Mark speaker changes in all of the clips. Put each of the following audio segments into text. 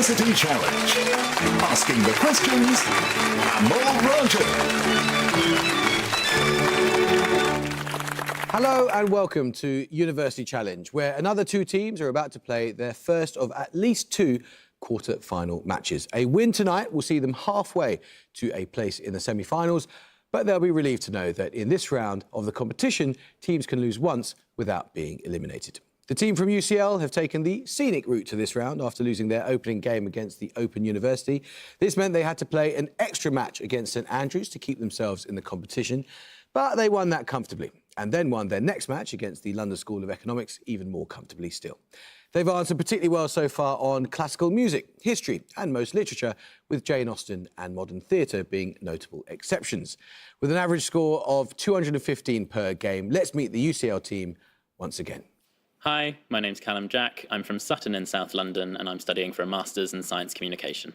Speaker 1: University Challenge. Asking the questions, Amol Rajan.
Speaker 2: Hello and welcome to University Challenge, where another two teams are about to play their first of at least two quarter-final matches. A win tonight will see them halfway to a place in the semi-finals, but they'll be relieved to know that in this round of the competition, teams can lose once without being eliminated. The team from UCL have taken the scenic route to this round after losing their opening game against the Open University. This meant they had to play an extra match against St Andrews to keep themselves in the competition, but they won that comfortably and then won their next match against the London School of Economics even more comfortably still. They've answered particularly well so far on classical music, history and most literature, with Jane Austen and modern theatre being notable exceptions. With an average score of 215 per game, let's meet the UCL team once again.
Speaker 3: Hi, my name's Callum Jack. I'm from Sutton in South London and I'm studying for a Masters in Science Communication.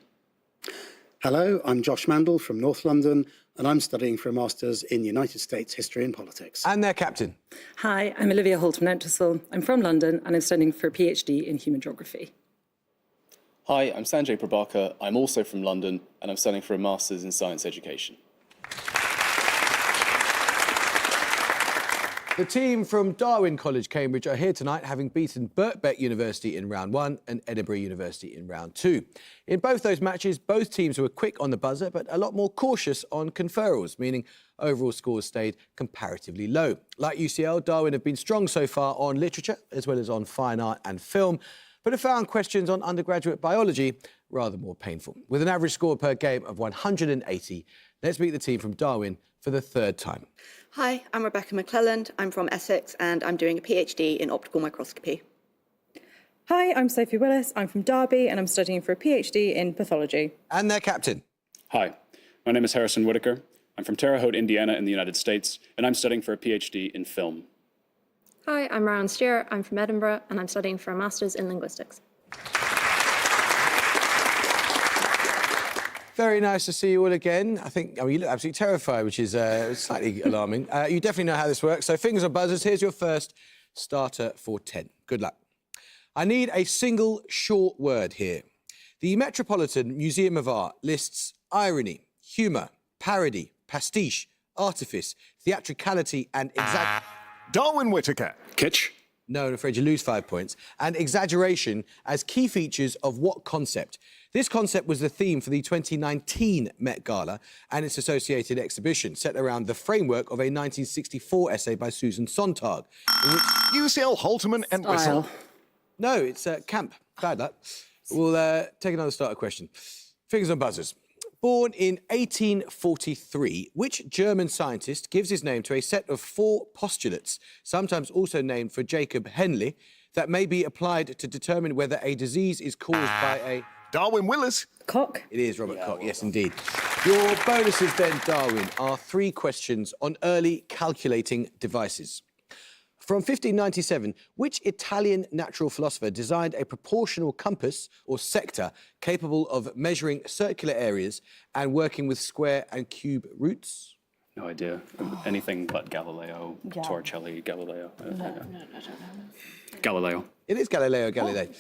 Speaker 4: Hello, I'm Josh Mandel from North London and I'm studying for a Masters in United States History and Politics.
Speaker 2: And their captain.
Speaker 5: Hi, I'm Olivia Holtman-Entwistle. I'm from London and I'm studying for a PhD in Human Geography.
Speaker 6: Hi, I'm Sanjay Prabhakar. I'm also from London and I'm studying for a Masters in Science Education.
Speaker 2: The team from Darwin College, Cambridge, are here tonight, having beaten Birkbeck University in round one and Edinburgh University in round two. In both those matches, both teams were quick on the buzzer, but a lot more cautious on conferrals, meaning overall scores stayed comparatively low. Like UCL, Darwin have been strong so far on literature, as well as on fine art and film, but have found questions on undergraduate biology rather more painful. With an average score per game of 180, let's meet the team from Darwin for the third time.
Speaker 7: Hi, I'm Rebecca McClelland. I'm from Essex and I'm doing a PhD in optical microscopy.
Speaker 5: Hi, I'm Sophie Willis. I'm from Derby and I'm studying for a PhD in pathology.
Speaker 2: And their captain.
Speaker 6: Hi, my name is Harrison Whitaker. I'm from Terre Haute, Indiana in the United States, and I'm studying for a PhD in film.
Speaker 8: Hi, I'm Rowan Stewart. I'm from Edinburgh and I'm studying for a Masters in Linguistics.
Speaker 2: Very nice to see you all again. I mean, you look absolutely terrified, which is slightly alarming. You definitely know how this works. So fingers on buzzers. Here's your first starter for 10. Good luck. I need a single short word here. The Metropolitan Museum of Art lists irony, humour, parody, pastiche, artifice, theatricality and
Speaker 1: Darwin Whitaker.
Speaker 6: Kitsch?
Speaker 2: No, I'm afraid you lose 5 points. And exaggeration as key features of what concept? This concept was the theme for the 2019 Met Gala and its associated exhibition, set around the framework of a 1964 essay by Susan Sontag. In which...
Speaker 1: UCL Holterman and Whistle.
Speaker 2: No, it's camp. Bad luck. We'll take another starter question. Fingers on buzzers. Born in 1843, which German scientist gives his name to a set of 4 postulates, sometimes also named for Jacob Henle, that may be applied to determine whether a disease is caused by a...
Speaker 1: Darwin Willis.
Speaker 5: Koch.
Speaker 2: It is Robert Koch, yes, indeed. Your bonuses then, Darwin, are 3 questions on early calculating devices. From 1597, which Italian natural philosopher designed a proportional compass or sector capable of measuring circular areas and working with square and cube roots?
Speaker 6: No idea. Anything but Galileo, Torricelli, Galileo.
Speaker 8: I don't know.
Speaker 6: Galileo.
Speaker 2: It is Galileo Galilei.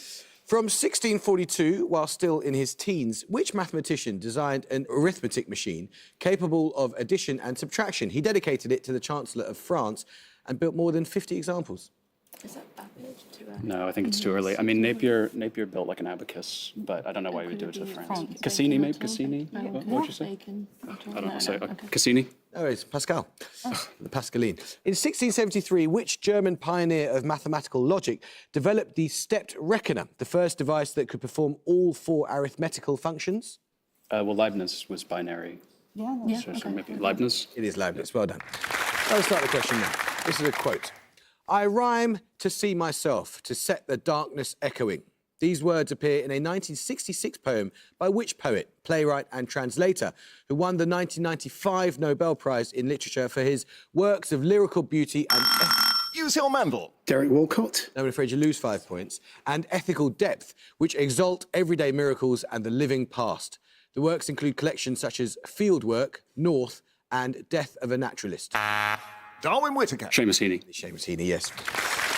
Speaker 2: From 1642, while still in his teens, which mathematician designed an arithmetic machine capable of addition and subtraction? He dedicated it to the Chancellor of France and built more than 50 examples.
Speaker 8: Is that too early?
Speaker 6: No, I think it's too early. I mean, Napier built like an abacus, but I don't know why he would do it to France. Cassini, maybe? Cassini? What'd you say? I don't know. Say Cassini?
Speaker 2: No, it's Pascal, the Pascaline. In 1673, which German pioneer of mathematical logic developed the stepped reckoner, the first device that could perform all 4 arithmetical functions?
Speaker 6: Well, Leibniz was binary.
Speaker 8: Yeah.
Speaker 6: So maybe Leibniz?
Speaker 2: It is Leibniz, well done. I'll start the question now. This is a quote. I rhyme to see myself, to set the darkness echoing. These words appear in a 1966 poem by which poet, playwright and translator, who won the 1995 Nobel Prize in Literature for his works of lyrical beauty and...
Speaker 1: UCL Mandel.
Speaker 4: Derek Walcott.
Speaker 2: No, I'm afraid you lose 5 points. And ethical depth, which exalt everyday miracles and the living past. The works include collections such as Fieldwork, North and Death of a Naturalist.
Speaker 1: Darwin Whitaker.
Speaker 6: Seamus Heaney.
Speaker 2: Seamus Heaney, yes.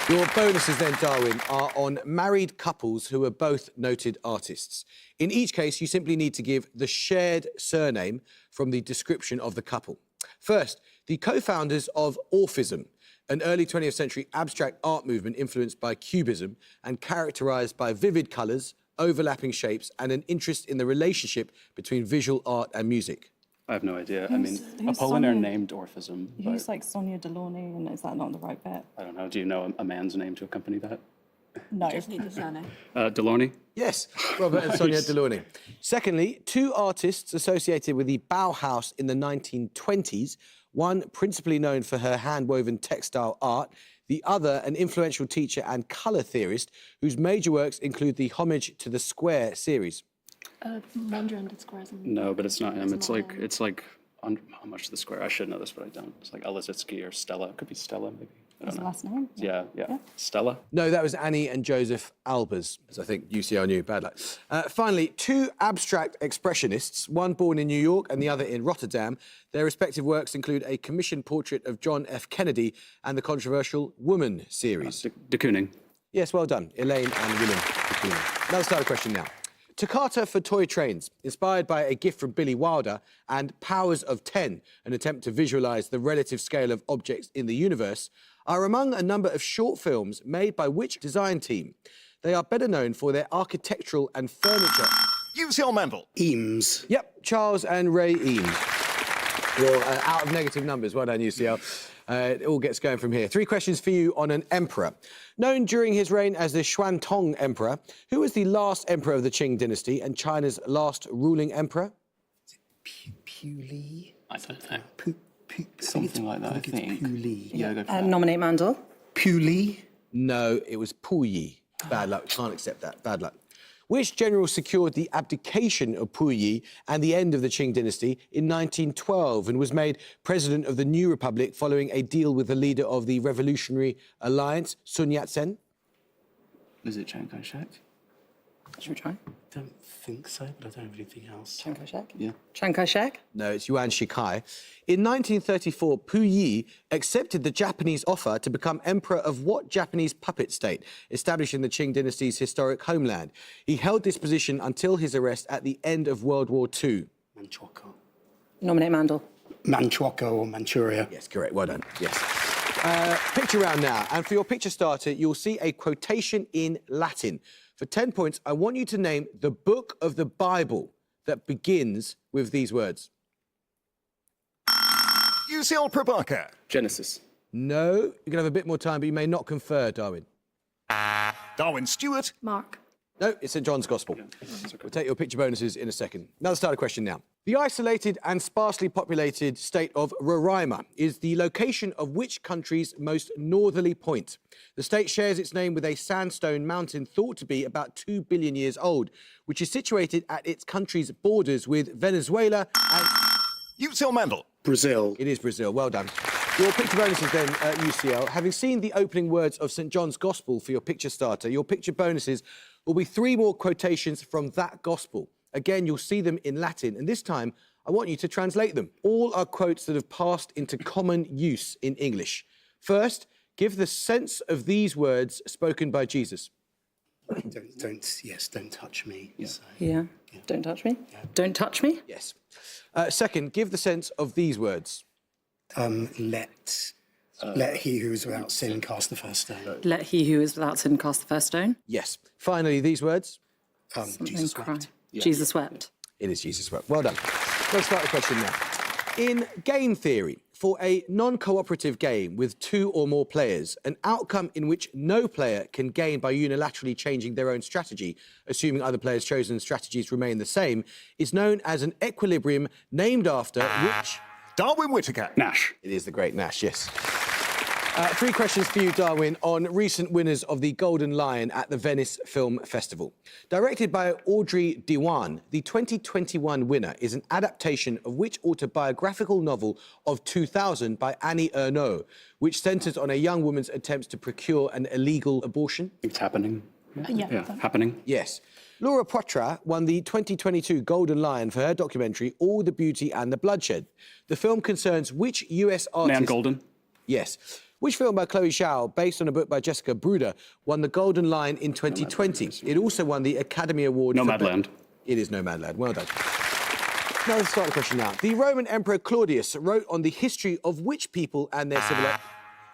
Speaker 2: Your bonuses then, Darwin, are on married couples who are both noted artists. In each case, you simply need to give the shared surname from the description of the couple. First, the co-founders of Orphism, an early 20th century abstract art movement influenced by Cubism and characterised by vivid colours, overlapping shapes and an interest in the relationship between visual art and music.
Speaker 6: I have no idea.
Speaker 5: Who's
Speaker 6: Apollinaire
Speaker 5: Sonia?
Speaker 6: named Orphism,
Speaker 5: Who's
Speaker 6: but
Speaker 5: like Sonia Delaunay, and is that not the right bit?
Speaker 6: I don't know. Do you know a man's name to accompany that?
Speaker 5: No.
Speaker 6: Delaunay?
Speaker 2: Yes, Robert and Sonia Delaunay. Secondly, two artists associated with the Bauhaus in the 1920s, one principally known for her hand-woven textile art, the other an influential teacher and colour theorist whose major works include the Homage to the Square series.
Speaker 8: Wonder Under Squares.
Speaker 6: No, but it's not him. It's like how much to the square? I should know this, but I don't. It's like Elizitsky or Stella. It could be Stella, maybe. I
Speaker 5: What's
Speaker 6: don't
Speaker 5: the
Speaker 6: know.
Speaker 5: last name?
Speaker 6: Yeah. Stella.
Speaker 2: No, that was Annie and Joseph Albers, as I think UCL knew. Bad luck. Finally, two abstract expressionists, one born in New York and the other in Rotterdam. Their respective works include a commissioned portrait of John F. Kennedy and the controversial Woman series.
Speaker 6: De Kooning.
Speaker 2: Yes, well done, Elaine and Willem. Another starter question now. Toccata for Toy Trains, inspired by a gift from Billy Wilder, and Powers of 10, an attempt to visualise the relative scale of objects in the universe, are among a number of short films made by which design team? They are better known for their architectural and furniture.
Speaker 1: UCL Mandel.
Speaker 4: Eames.
Speaker 2: Yep, Charles and Ray Eames. You're out of negative numbers. Well done, UCL. It all gets going from here. 3 questions for you on an emperor. Known during his reign as the Xuantong Emperor, who was the last emperor of the Qing dynasty and China's last ruling emperor?
Speaker 4: Pu
Speaker 6: I don't know. Something like that, I think.
Speaker 4: Pu Li.
Speaker 6: Yeah, go for that.
Speaker 5: Nominate Mandel.
Speaker 4: Pu Li.
Speaker 2: No, it was Puyi. Bad luck. Can't accept that. Bad luck. Which general secured the abdication of Puyi and the end of the Qing dynasty in 1912 and was made president of the new republic following a deal with the leader of the Revolutionary Alliance, Sun Yat-sen?
Speaker 6: Is it Chiang Kai-shek?
Speaker 5: Should we try?
Speaker 4: Don't think so, but I don't have anything else.
Speaker 5: Chiang Kai-shek?
Speaker 6: Yeah.
Speaker 5: Chiang Kai-shek?
Speaker 2: No, it's Yuan Shikai. In 1934, Puyi accepted the Japanese offer to become emperor of what Japanese puppet state, establishing the Qing dynasty's historic homeland? He held this position until his arrest at the end of World War II.
Speaker 4: Manchukuo.
Speaker 5: Nominate Mandel.
Speaker 4: Manchukuo or Manchuria.
Speaker 2: Yes, correct. Well done. Yes. Picture round now. And for your picture starter, you'll see a quotation in Latin. For 10 points, I want you to name the book of the Bible that begins with these words.
Speaker 1: UCL Prabhakar.
Speaker 6: Genesis.
Speaker 2: No, you're going to have a bit more time, but you may not confer, Darwin.
Speaker 1: Darwin Stewart.
Speaker 8: Mark.
Speaker 2: No, it's St John's Gospel. We'll take your picture bonuses in a second. Another starter question now. The isolated and sparsely populated state of Roraima is the location of which country's most northerly point? The state shares its name with a sandstone mountain thought to be about 2 billion years old, which is situated at its country's borders with Venezuela and...
Speaker 1: UCL Mandel.
Speaker 4: Brazil.
Speaker 2: It is Brazil. Well done. Your picture bonuses then, UCL. Having seen the opening words of St John's Gospel for your picture starter, your picture bonuses will be 3 more quotations from that Gospel. Again, you'll see them in Latin, and this time I want you to translate them. All are quotes that have passed into common use in English. First, give the sense of these words spoken by Jesus.
Speaker 4: Don't touch me. Yeah. So,
Speaker 5: Yeah. Don't touch me. Yeah. Don't touch me.
Speaker 2: Yes. Second, give the sense of these words.
Speaker 4: let he who is without sin cast the first stone.
Speaker 5: Let he who is without sin cast the first stone.
Speaker 2: Yes. Finally, these words.
Speaker 4: Jesus
Speaker 5: Cry.
Speaker 4: wept.
Speaker 5: Jesus wept.
Speaker 2: It is Jesus' work. Well done. Let's start the question now. In game theory, for a non-cooperative game with 2 or more players, an outcome in which no player can gain by unilaterally changing their own strategy, assuming other players' chosen strategies remain the same, is known as an equilibrium named after which...
Speaker 1: Darwin Whittaker.
Speaker 6: Nash.
Speaker 2: It is the great Nash, yes. 3 questions for you, Darwin, on recent winners of the Golden Lion at the Venice Film Festival. Directed by Audrey Diwan, the 2021 winner is an adaptation of which autobiographical novel of 2000 by Annie Ernaux, which centres on a young woman's attempts to procure an illegal abortion?
Speaker 6: It's happening.
Speaker 8: Yeah.
Speaker 6: Happening.
Speaker 2: Yes. Laura Poitras won the 2022 Golden Lion for her documentary All the Beauty and the Bloodshed. The film concerns which US artist...
Speaker 6: Nan Golden.
Speaker 2: Yes. Which film by Chloe Zhao, based on a book by Jessica Bruder, won the Golden Lion in 2020? It also won the Academy Award for...
Speaker 6: Nomadland.
Speaker 2: It is Nomadland. Well done. Now let's start the question now. The Roman Emperor Claudius wrote on the history of which people and their civilization...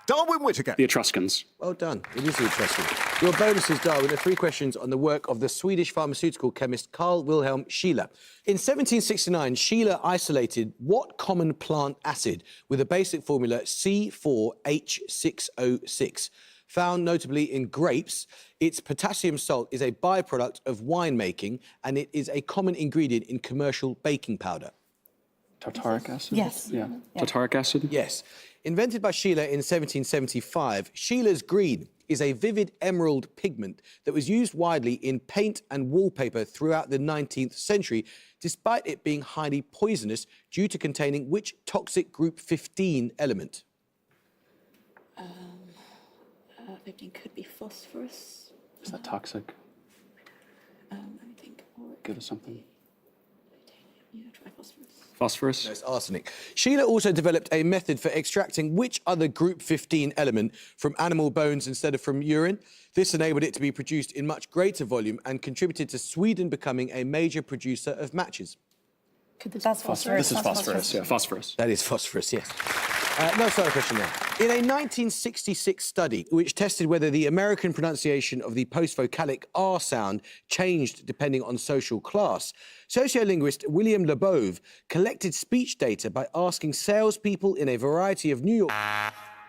Speaker 1: Darwin Whittaker.
Speaker 6: The Etruscans.
Speaker 2: Well done. It is the Etruscans. Your bonuses, Darwin, are 3 questions on the work of the Swedish pharmaceutical chemist Carl Wilhelm Scheele. In 1769, Scheele isolated what common plant acid with a basic formula C4H6O6? Found notably in grapes, its potassium salt is a byproduct of winemaking and it is a common ingredient in commercial baking powder.
Speaker 6: Tartaric acid?
Speaker 5: Yes.
Speaker 6: Yeah. Tartaric acid?
Speaker 2: Yes. Invented by Scheele in 1775, Scheele's green is a vivid emerald pigment that was used widely in paint and wallpaper throughout the 19th century, despite it being highly poisonous due to containing which toxic group 15 element?
Speaker 7: 15 could be phosphorus.
Speaker 6: Is that toxic?
Speaker 7: Let me think. Or
Speaker 6: Give us something.
Speaker 7: yeah, try phosphorus.
Speaker 6: Phosphorus?
Speaker 2: No, it's arsenic. Scheele also developed a method for extracting which other group 15 element from animal bones instead of from urine. This enabled it to be produced in much greater volume and contributed to Sweden becoming a major producer of matches.
Speaker 5: That's phosphorus.
Speaker 6: This is phosphorus, yeah, phosphorus.
Speaker 2: That is phosphorus, yes. No further question now. In a 1966 study which tested whether the American pronunciation of the post-vocalic R sound changed depending on social class, sociolinguist William Labov collected speech data by asking salespeople in a variety of New York...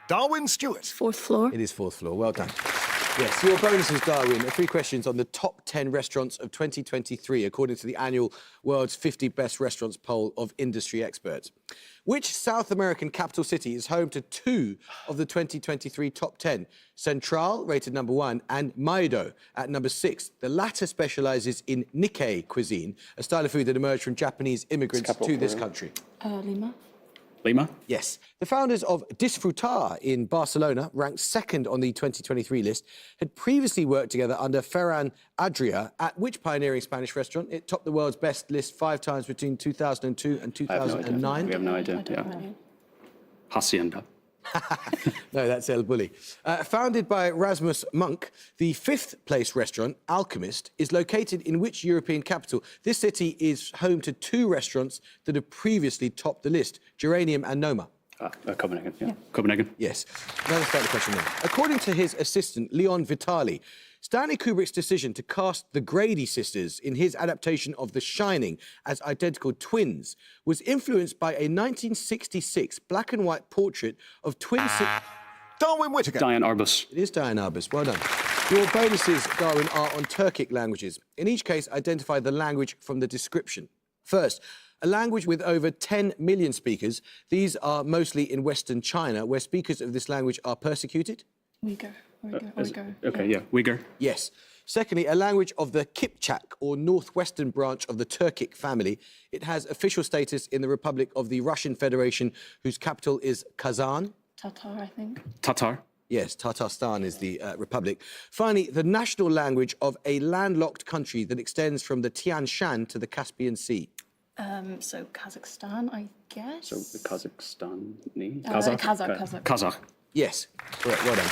Speaker 1: Darwin Stewart.
Speaker 8: 4th floor.
Speaker 2: It is 4th floor, well done. Yes, your bonuses, Darwin, are 3 questions on the top 10 restaurants of 2023, according to the annual World's 50 Best Restaurants poll of industry experts. Which South American capital city is home to 2 of the 2023 top 10? Central, rated number 1, and Maido at number 6. The latter specialises in Nikkei cuisine, a style of food that emerged from Japanese immigrants to this country.
Speaker 8: Lima.
Speaker 6: Lima?
Speaker 2: Yes. The founders of Disfrutar in Barcelona, ranked 2nd on the 2023 list, had previously worked together under Ferran Adrià at which pioneering Spanish restaurant? It topped the world's best list 5 times between 2002 and 2009.
Speaker 6: We have no idea, yeah. Hacienda.
Speaker 2: No, that's El Bulli. Founded by Rasmus Munk, the 5th place restaurant, Alchemist, is located in which European capital? This city is home to 2 restaurants that have previously topped the list, Geranium and Noma.
Speaker 6: Copenhagen, yeah. Copenhagen.
Speaker 2: Yes. Now let's start the question now. According to his assistant, Leon Vitali, Stanley Kubrick's decision to cast the Grady sisters in his adaptation of The Shining as identical twins was influenced by a 1966 black and white portrait of twin...
Speaker 1: Darwin Whittaker.
Speaker 6: Diane Arbus.
Speaker 2: It is Diane Arbus. Well done. Your bonuses, Darwin, are on Turkic languages. In each case, identify the language from the description. First, a language with over 10 million speakers. These are mostly in Western China, where speakers of this language are persecuted.
Speaker 8: Uyghur.
Speaker 6: Okay, yeah. Uyghur.
Speaker 2: Yes. Secondly, a language of the Kipchak, or northwestern branch of the Turkic family. It has official status in the Republic of the Russian Federation, whose capital is Kazan.
Speaker 8: Tatar, I think.
Speaker 6: Tatar.
Speaker 2: Yes, Tatarstan is the republic. Finally, the national language of a landlocked country that extends from the Tian Shan to the Caspian Sea.
Speaker 8: So Kazakhstan, I guess.
Speaker 6: So the Kazakhstani?
Speaker 8: Kazakh.
Speaker 2: Yes, correct, well done.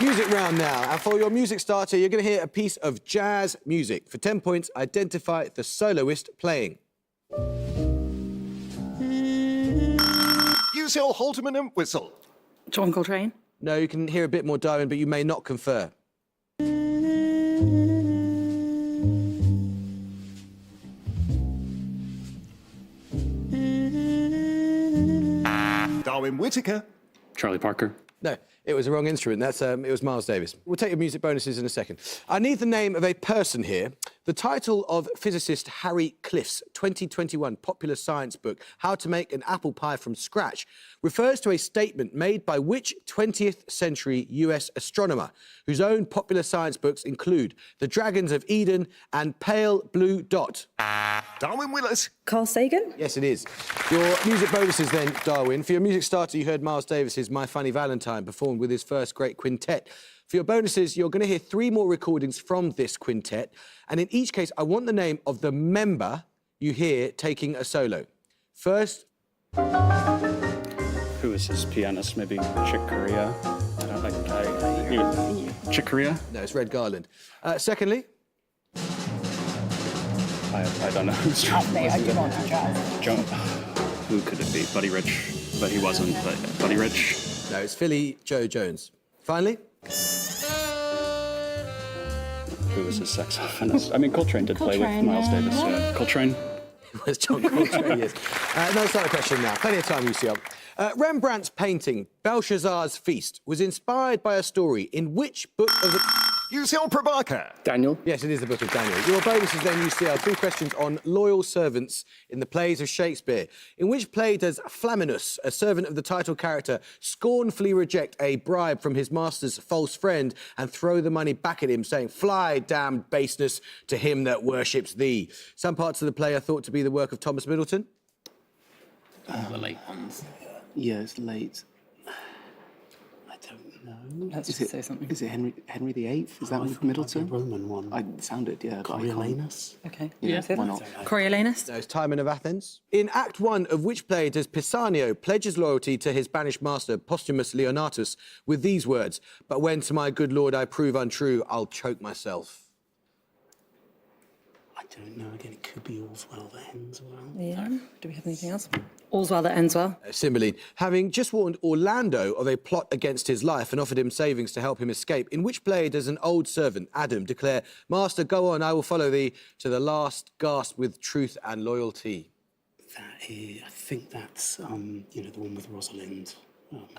Speaker 2: Music round now, and for your music starter, you're going to hear a piece of jazz music. For 10 points, identify the soloist playing.
Speaker 1: UCL Halterman and Whistle.
Speaker 5: John Coltrane.
Speaker 2: No, you can hear a bit more, Darwin, but you may not confer.
Speaker 1: Darwin Whittaker.
Speaker 6: Charlie Parker.
Speaker 2: No, it was the wrong instrument. It was Miles Davis. We'll take your music bonuses in a second. I need the name of a person here. The title of physicist Harry Cliff's 2021 popular science book, How to Make an Apple Pie from Scratch, refers to a statement made by which 20th century US astronomer, whose own popular science books include The Dragons of Eden and Pale Blue Dot.
Speaker 1: Darwin Willis.
Speaker 5: Carl Sagan.
Speaker 2: Yes, it is. Your music bonuses then, Darwin. For your music starter, you heard Miles Davis's My Funny Valentine performed with his first great quintet. For your bonuses, you're going to hear 3 more recordings from this quintet. And in each case, I want the name of the member you hear taking a solo. First...
Speaker 6: Who is his pianist? Maybe Chick Corea? Chicoria?
Speaker 2: No, it's Red Garland. Secondly,
Speaker 6: I don't know who's John.
Speaker 9: I do not know jazz.
Speaker 6: John. Who could it be? Buddy Rich. But he wasn't. But Buddy Rich.
Speaker 2: no, it's Philly Joe Jones. Finally,
Speaker 6: Who was his saxophonist? I mean, Coltrane did play with
Speaker 8: Coltrane,
Speaker 6: Miles
Speaker 8: yeah.
Speaker 6: Davis. Yeah. Coltrane.
Speaker 2: it was John Coltrane, yes. No, it's not a question now. Plenty of time, UCL. Rembrandt's painting, Belshazzar's Feast, was inspired by a story in which book of the...
Speaker 1: UCL Prabhakar.
Speaker 4: Daniel?
Speaker 2: Yes, it is the Book of Daniel. Your bonus is then UCL. 3 questions on loyal servants in the plays of Shakespeare. In which play does Flaminus, a servant of the title character, scornfully reject a bribe from his master's false friend and throw the money back at him, saying, "Fly, damned baseness, to him that worships thee"? Some parts of the play are thought to be the work of Thomas Middleton.
Speaker 3: The late ones.
Speaker 4: Yeah, it's late. I don't know.
Speaker 9: Let's just say something.
Speaker 4: Is it Henry VIII? Is that with Middleton? The Roman one. I sounded, yeah. Coriolanus?
Speaker 9: Okay.
Speaker 4: Yeah,
Speaker 9: Say
Speaker 4: why
Speaker 9: that.
Speaker 4: not?
Speaker 9: Coriolanus.
Speaker 2: No, it's Timon of Athens. In Act 1 of which play does Pisanio pledge his loyalty to his banished master, Posthumus Leonatus, with these words, "But when to my good lord I prove untrue, I'll choke myself"?
Speaker 4: I don't know. Again, it could be All's Well That Ends Well.
Speaker 9: Yeah. Do we have anything else? All's well that ends well.
Speaker 2: Cymbeline, having just warned Orlando of a plot against his life and offered him savings to help him escape, in which play does an old servant, Adam, declare, "Master, go on, I will follow thee to the last gasp with truth and loyalty"?
Speaker 4: That is, I think that's, the one with Rosalind.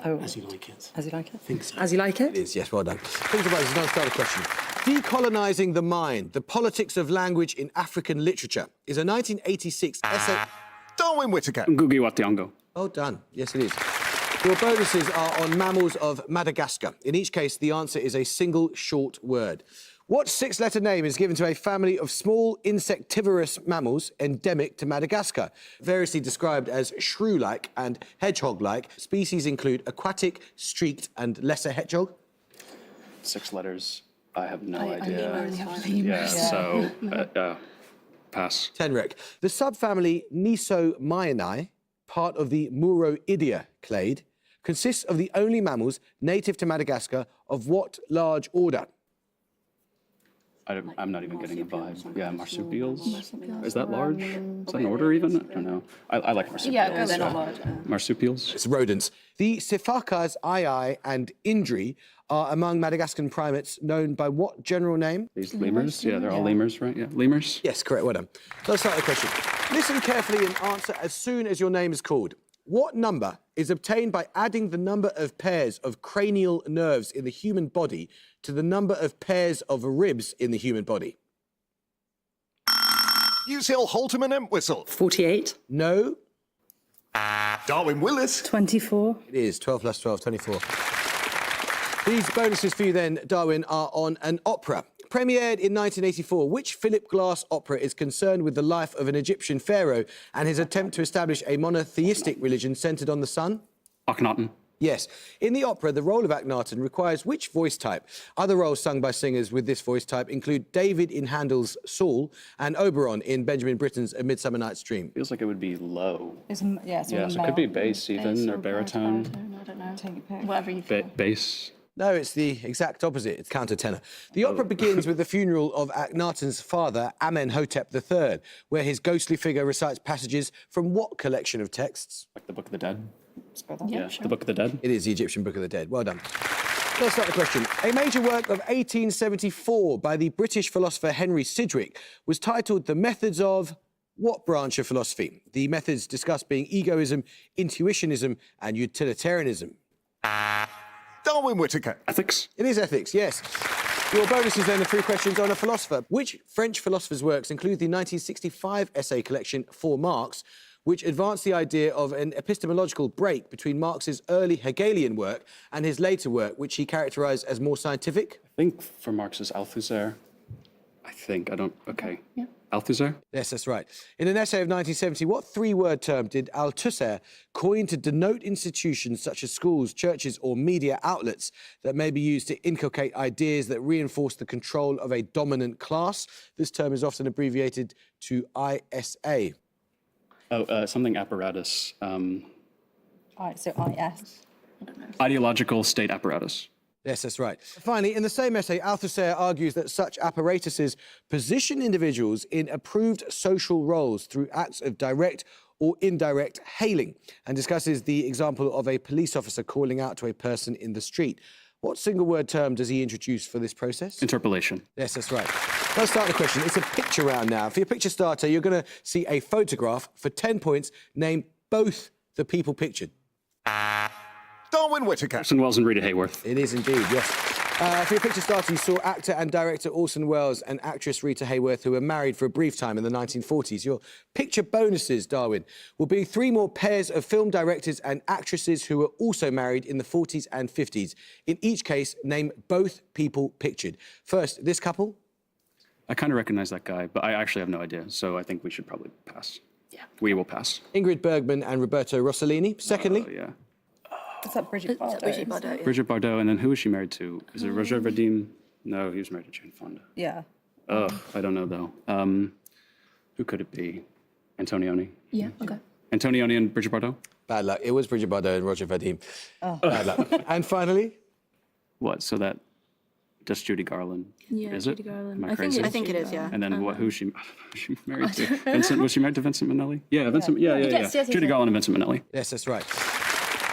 Speaker 9: Oh.
Speaker 4: As You Like It.
Speaker 9: As you like it?
Speaker 4: I think so.
Speaker 9: As you like it?
Speaker 2: It is, yes, well done. Think about this, another start question. Decolonising the Mind, the Politics of Language in African Literature is a 1986 essay...
Speaker 1: Darwin Whittaker.
Speaker 6: Ngugi wa Thiong'o.
Speaker 2: Well done. Yes, it is. Your bonuses are on mammals of Madagascar. In each case, the answer is a single short word. What 6-letter name is given to a family of small insectivorous mammals endemic to Madagascar? Variously described as shrew-like and hedgehog-like, species include aquatic, streaked and lesser hedgehog.
Speaker 6: 6 letters. I have no
Speaker 8: I
Speaker 6: idea.
Speaker 8: only have lemurs.
Speaker 6: Yeah, so pass.
Speaker 2: Tenrec. The subfamily Nisomyinae, part of the Muroidea clade, consists of the only mammals native to Madagascar of what large order?
Speaker 6: I'm not even getting a vibe. Yeah, marsupials. Is that large? Is that an order even? I don't know. I like marsupials.
Speaker 8: Yeah, they're not large.
Speaker 6: Marsupials.
Speaker 2: It's rodents. The Siphakas ii and Indri are among Madagascan primates known by what general name?
Speaker 6: These lemurs? Yeah, they're all lemurs, right? Yeah, lemurs.
Speaker 2: Yes, correct, well done. Let's start the question. Listen carefully and answer as soon as your name is called. What number is obtained by adding the number of pairs of cranial nerves in the human body to the number of pairs of ribs in the human body?
Speaker 1: UCL Holtham and Entwistle.
Speaker 9: 48.
Speaker 2: No,
Speaker 1: Darwin Willis.
Speaker 5: 24.
Speaker 2: it is 12 plus 12, 24. These bonuses for you then, Darwin, are on an opera. Premiered in 1984, which Philip Glass opera is concerned with the life of an Egyptian pharaoh and his attempt to establish a monotheistic religion centred on the sun?
Speaker 6: Akhenaten.
Speaker 2: Yes. In the opera, the role of Akhenaten requires which voice type? Other roles sung by singers with this voice type include David in Handel's Saul and Oberon in Benjamin Britten's A Midsummer Night's Dream.
Speaker 6: Feels like it would be low.
Speaker 9: It's
Speaker 6: Yeah, so it could be bass even, or baritone.
Speaker 8: I don't know.
Speaker 9: Take your pick.
Speaker 8: Whatever you feel.
Speaker 6: Bass.
Speaker 2: No, it's the exact opposite. It's countertenor. The opera begins with the funeral of Akhenaten's father, Amenhotep III, where his ghostly figure recites passages from what collection of texts?
Speaker 6: Like the Book of the Dead.
Speaker 8: Yeah,
Speaker 6: The Book of the Dead.
Speaker 2: It is the Egyptian Book of the Dead. Well done. Let's start the question. A major work of 1874 by the British philosopher Henry Sidgwick was titled The Methods of what branch of philosophy? The methods discussed being egoism, intuitionism and utilitarianism.
Speaker 1: Darwin Whittaker.
Speaker 6: Ethics.
Speaker 2: It is ethics, yes. Your bonus is then the 3 questions on a philosopher. Which French philosopher's works include the 1965 essay collection 4 Marx, which advanced the idea of an epistemological break between Marx's early Hegelian work and his later work, which he characterised as more scientific?
Speaker 6: I think for Marx's Althusser. Okay. Yeah. Althusser?
Speaker 2: Yes, that's right. In an essay of 1970, what 3-word term did Althusser coin to denote institutions such as schools, churches or media outlets that may be used to inculcate ideas that reinforce the control of a dominant class? This term is often abbreviated to ISA.
Speaker 6: Something apparatus.
Speaker 9: All right, so IS.
Speaker 6: Ideological state apparatus.
Speaker 2: Yes, that's right. Finally, in the same essay, Althusser argues that such apparatuses position individuals in approved social roles through acts of direct or indirect hailing, and discusses the example of a police officer calling out to a person in the street. What single-word term does he introduce for this process?
Speaker 6: Interpolation.
Speaker 2: Yes, that's right. Let's start the question. It's a picture round now. For your picture starter, you're going to see a photograph. For 10 points, name both the people pictured.
Speaker 1: Darwin Whittaker.
Speaker 6: Orson Welles and Rita Hayworth.
Speaker 2: It is indeed, yes. For your picture starter, you saw actor and director Orson Welles and actress Rita Hayworth, who were married for a brief time in the 1940s. Your picture bonuses, Darwin, will be 3 more pairs of film directors and actresses who were also married in the 40s and 50s. In each case, name both people pictured. First, this couple.
Speaker 6: I kind of recognize that guy, but I actually have no idea, so I think we should probably pass. Yeah. We will pass.
Speaker 2: Ingrid Bergman and Roberto Rossellini. Secondly.
Speaker 6: Yeah.
Speaker 5: Is that Bridget Bardot?
Speaker 7: Bridget Bardot.
Speaker 6: Bridget Bardot, and then who was she married to? Is it Roger Vadim? No, he was married to Jane Fonda.
Speaker 5: Yeah.
Speaker 6: Oh, I don't know, though. Who could it be? Antonioni?
Speaker 8: Yeah, okay.
Speaker 6: Antonioni and Bridget Bardot?
Speaker 2: Bad luck. It was Bridget Bardot and Roger Vadim. Bad luck. And finally.
Speaker 6: What, so that... Just Judy Garland?
Speaker 8: Yeah,
Speaker 6: is
Speaker 8: Judy
Speaker 6: it?
Speaker 8: Garland.
Speaker 6: Am I crazy?
Speaker 7: I think it is, yeah.
Speaker 6: And then what? Who's she married to? Vincent? Was she married to Vincent Minnelli? Yeah, Vincent. Yeah.
Speaker 8: Yes,
Speaker 6: Judy Garland and Vincent Minnelli.
Speaker 2: Yes, that's right.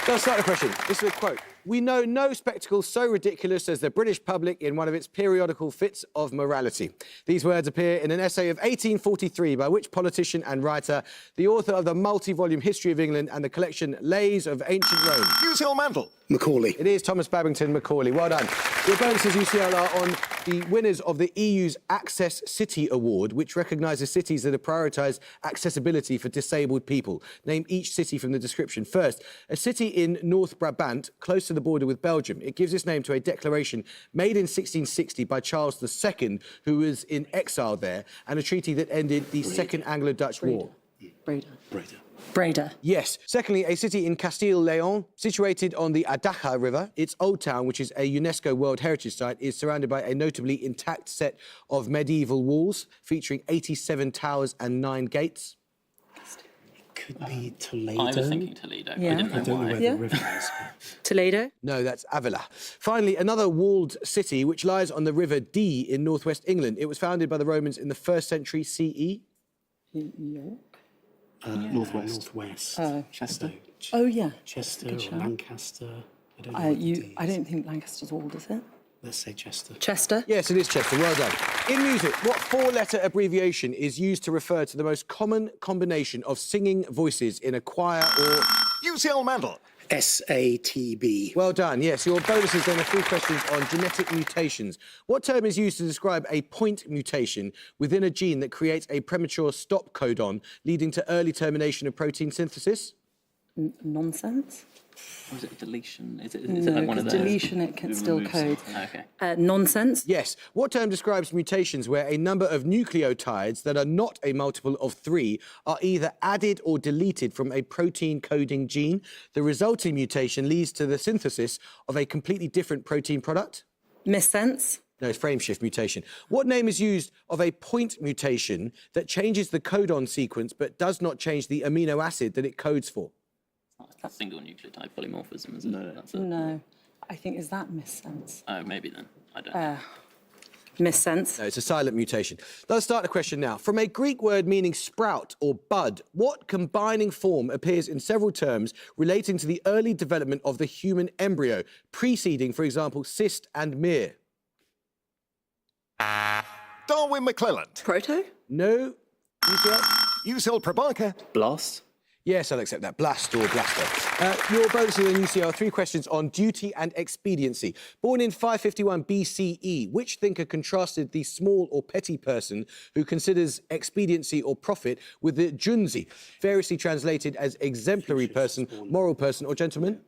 Speaker 2: Let's start the question. This is a quote. We know no spectacle so ridiculous as the British public in one of its periodical fits of morality. These words appear in an essay of 1843 by which politician and writer, the author of the multi-volume History of England and the collection Lays of Ancient Rome.
Speaker 1: UCL Mantle.
Speaker 4: Macaulay.
Speaker 2: It is Thomas Babington Macaulay. Well done. Your bonuses, UCL, are on the winners of the EU's Access City Award, which recognises cities that have prioritised accessibility for disabled people. Name each city from the description. First, a city in North Brabant, close to the border with Belgium. It gives its name to a declaration made in 1660 by Charles II, who was in exile there, and a treaty that ended the Second Anglo-Dutch War.
Speaker 9: Breda.
Speaker 2: Yes. Secondly, a city in Castile-Leon, situated on the Adaja River. Its Old Town, which is a UNESCO World Heritage Site, is surrounded by a notably intact set of medieval walls, featuring 87 towers and 9 gates.
Speaker 4: Could be Toledo.
Speaker 3: I was thinking Toledo.
Speaker 9: Yeah.
Speaker 3: I didn't know
Speaker 4: I don't know
Speaker 3: why.
Speaker 4: where the river is.
Speaker 9: Toledo.
Speaker 2: No, that's Avila. Finally, another walled city which lies on the River Dee in northwest England. It was founded by the Romans in the 1st century CE.
Speaker 9: York.
Speaker 4: Northwest.
Speaker 6: Chester?
Speaker 9: Oh, yeah.
Speaker 4: Chester or Lancaster. I don't know.
Speaker 9: I don't think Lancaster's walled, is it?
Speaker 4: Let's say Chester.
Speaker 9: Chester.
Speaker 2: Yes, it is Chester. Well done. In music, what 4-letter abbreviation is used to refer to the most common combination of singing voices in a choir or...
Speaker 1: UCL Mantle.
Speaker 4: SATB.
Speaker 2: Well done. Yes, your bonuses then are 3 questions on genetic mutations. What term is used to describe a point mutation within a gene that creates a premature stop codon, leading to early termination of protein synthesis?
Speaker 9: Nonsense.
Speaker 3: Or is it deletion? Is it
Speaker 9: No,
Speaker 3: like one of
Speaker 9: because
Speaker 3: those?
Speaker 9: deletion it can still code.
Speaker 3: Okay.
Speaker 9: Nonsense.
Speaker 2: Yes. What term describes mutations where a number of nucleotides that are not a multiple of 3 are either added or deleted from a protein-coding gene? The resulting mutation leads to the synthesis of a completely different protein product?
Speaker 9: Missense.
Speaker 2: No, it's frame shift mutation. What name is used of a point mutation that changes the codon sequence but does not change the amino acid that it codes for?
Speaker 3: That's single nucleotide polymorphism, is it? No.
Speaker 9: No. I think, is that missense?
Speaker 3: Oh, maybe then. I don't know.
Speaker 9: Missense.
Speaker 2: No, it's a silent mutation. Let's start the question now. From a Greek word meaning sprout or bud, what combining form appears in several terms relating to the early development of the human embryo, preceding, for example, cyst and mere?
Speaker 1: Darwin McClelland.
Speaker 7: Proto?
Speaker 2: No. UCL?
Speaker 1: UCL Prabhakar.
Speaker 6: Blast?
Speaker 2: Yes, I'll accept that. Blast or blaster. Your bonuses in UCL, 3 questions on duty and expediency. Born in 551 BCE, which thinker contrasted the small or petty person who considers expediency or profit with the junzi, variously translated as exemplary person, moral person, or gentleman?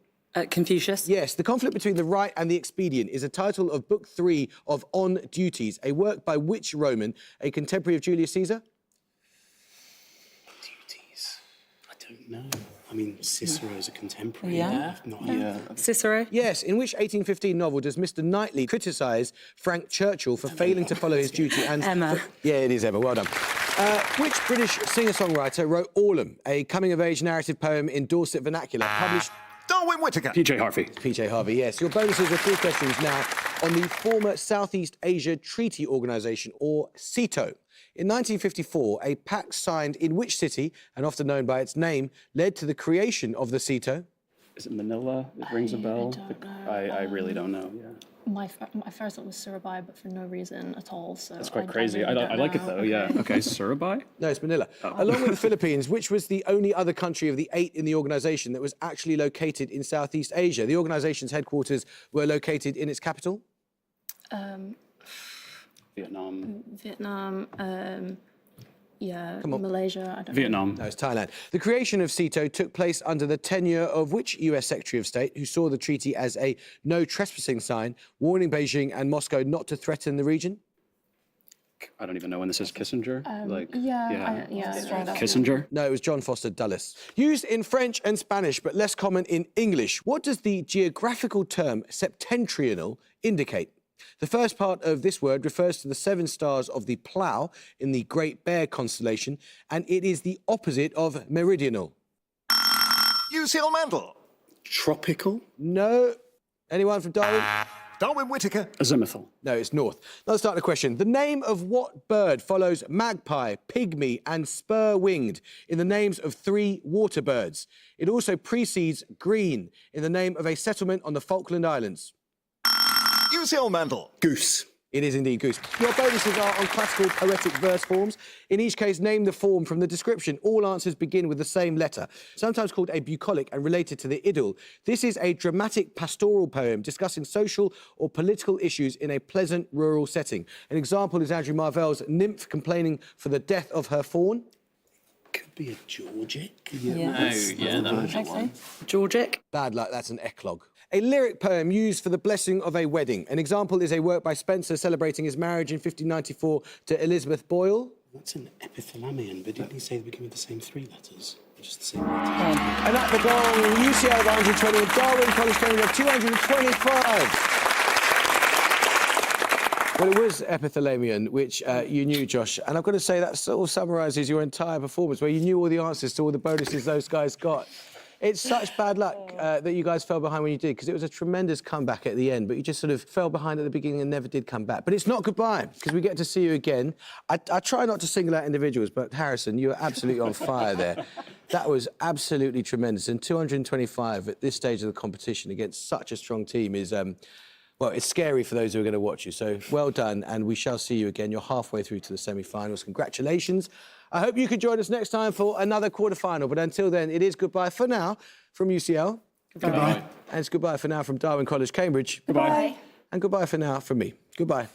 Speaker 9: Confucius.
Speaker 2: Yes, The Conflict Between the Right and the Expedient is a title of Book 3 of On Duties, a work by which Roman, a contemporary of Julius Caesar?
Speaker 4: Duties. I don't know. I mean, Cicero's a contemporary.
Speaker 9: Yeah.
Speaker 8: Cicero?
Speaker 2: Yes, in which 1815 novel does Mr. Knightley criticise Frank Churchill for failing to follow his duty and...
Speaker 9: Emma.
Speaker 2: Yeah, it is Emma, well done. Which British singer-songwriter wrote Orlam, a coming-of-age narrative poem in Dorset vernacular, published...
Speaker 1: Darwin Whittaker.
Speaker 6: PJ Harvey.
Speaker 2: PJ Harvey, yes. Your bonuses are 3 questions now on the former Southeast Asia Treaty Organisation, or SEATO. In 1954, a pact signed in which city, and often known by its name, led to the creation of the SEATO?
Speaker 6: Is it Manila? It rings a bell. I really don't know. Yeah.
Speaker 10: My first thought was Surabaya, but for no reason at all. So
Speaker 6: That's quite crazy. I like it though. Yeah. Okay, Surabaya.
Speaker 2: No, it's Manila. Along with the Philippines, which was the only other country of the 8 in the organisation that was actually located in Southeast Asia. The organisation's headquarters were located in its capital?
Speaker 6: Vietnam.
Speaker 10: Yeah,
Speaker 2: Come on.
Speaker 10: Malaysia. I don't
Speaker 6: Vietnam.
Speaker 2: No, it's Thailand. The creation of SEATO took place under the tenure of which US Secretary of State, who saw the treaty as a no trespassing sign, warning Beijing and Moscow not to threaten the region?
Speaker 6: I don't even know when this is. Kissinger.
Speaker 10: Yeah.
Speaker 6: Kissinger.
Speaker 2: No, it was John Foster Dulles. Used in French and Spanish, but less common in English. What does the geographical term septentrional indicate? The first part of this word refers to the 7 stars of the Plough in the Great Bear constellation, and it is the opposite of meridional.
Speaker 1: UCL Mandel.
Speaker 4: Tropical?
Speaker 2: No. Anyone from Darwin?
Speaker 1: Darwin Whittaker.
Speaker 6: Azimuthal.
Speaker 2: No, it's north. Let's start the question. The name of what bird follows magpie, pygmy, and spur-winged in the names of 3 water birds? It also precedes green in the name of a settlement on the Falkland Islands.
Speaker 1: UCL Mandel.
Speaker 4: Goose.
Speaker 2: It is indeed goose. Your bonuses are on classical poetic verse forms. In each case, name the form from the description. All answers begin with the same letter, sometimes called a bucolic and related to the idyll. This is a dramatic pastoral poem discussing social or political issues in a pleasant rural setting. An example is Andrew Marvell's Nymph complaining for the death of her fawn.
Speaker 4: Could be a Georgic.
Speaker 9: Georgic.
Speaker 2: Bad luck, that's an eclogue. A lyric poem used for the blessing of a wedding. An example is a work by Spenser celebrating his marriage in 1594 to Elizabeth Boyle.
Speaker 4: That's an epithalamion, but didn't he say they begin with the same 3 letters? Just the same letters.
Speaker 2: And at the gong, UCL of 120 and Darwin College Cambridge of 225. Well, it was epithalamion, which you knew, Josh. And I've got to say that sort of summarises your entire performance, where you knew all the answers to all the bonuses those guys got. It's such bad luck that you guys fell behind when you did, because it was a tremendous comeback at the end, but you just sort of fell behind at the beginning and never did come back. But it's not goodbye, because we get to see you again. I try not to single out individuals, but Harrison, you were absolutely on fire there. That was absolutely tremendous. And 225 at this stage of the competition against such a strong team is... well, it's scary for those who are going to watch you. So well done, and we shall see you again. You're halfway through to the semi-finals. Congratulations. I hope you can join us next time for another quarter-final. But until then, it is goodbye for now from UCL.
Speaker 4: Goodbye.
Speaker 2: And it's goodbye for now from Darwin College, Cambridge.
Speaker 6: Goodbye.
Speaker 2: And goodbye for now from me. Goodbye.